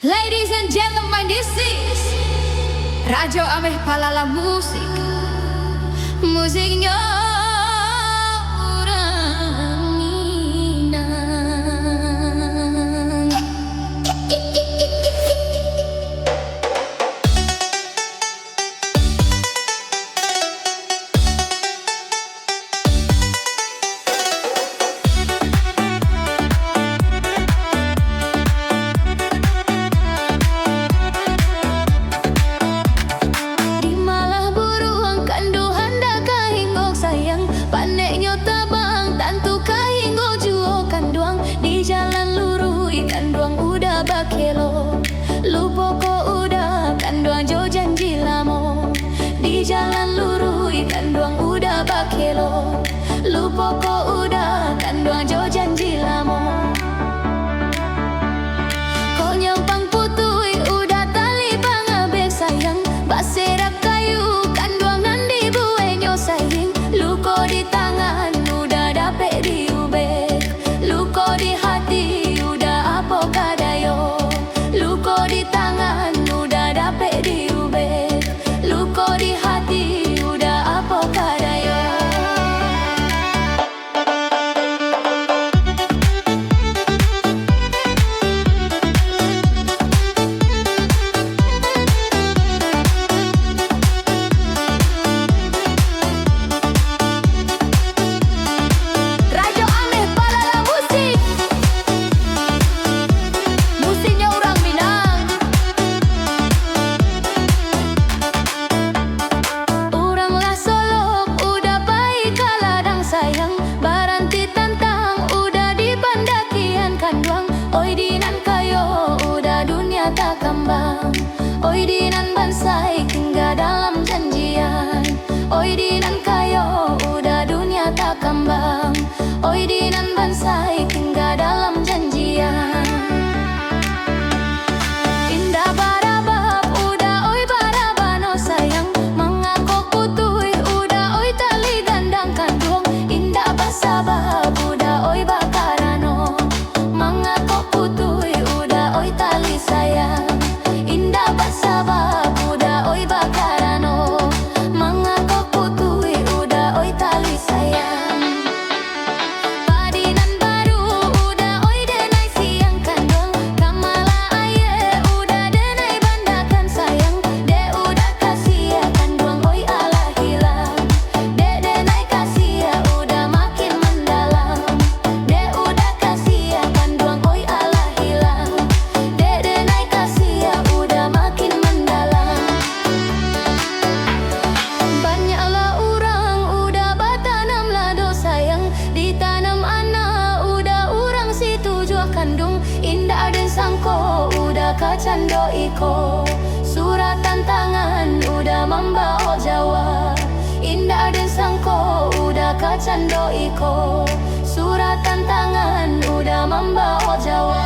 Ladies and gentlemen, this is Rajo Ameh Palala Musik. Musiknya orang Minang. Paneknya tabang, tantu kahinggo juo kanduang. Di jalan luru ikan duang udah bakelo. Lupo ko udah kanduang jo janji lamo. Di jalan luru ikan duang udah bakelo. Lupo ko udah kanduang jo janji lamo. Kau nyampang putui udah tali pangabek sayang. Baserak kayu kanduang nandi buenyo sayang. Luko di tangan udah dapet diubek. Luko di hati udah apa kadayo. Luko di tangan udah dapet diubek. Luko di hati udah apa kadayo. Oi dinan bansai hingga dalam janjian. Oi dinan kayo udah dunia tak kembang. Oi dinan bansai hingga dalam janjian. Indah barabab udah oi barabano sayang. Mengaku putui udah oi tali gandang kandung. Indah basabab udah oi bakarano. Mengaku putui udah oi tali sayang. Indah basabab udah oi bakarano. Mengaku putui udah oi tali sayang. Padinan baru udah oi denai siang kandung. Kamala aye udah denai bandakan sayang. De udah kasih ya kandung oi ala hilang. De denai kasih ya udah makin mendalam. De udah kasih ya kandung oi ala hilang. De denai kasih ya udah makin mendalam. Banyaklah orang udah batanam lado sayang. Ditanam anak udah orang situ jua kandung. Indah dan sangko udah kacando iko. Surat tantangan udah membawa Jawa. Indah dan sangko udah kacando iko. Surat tantangan udah membawa Jawa.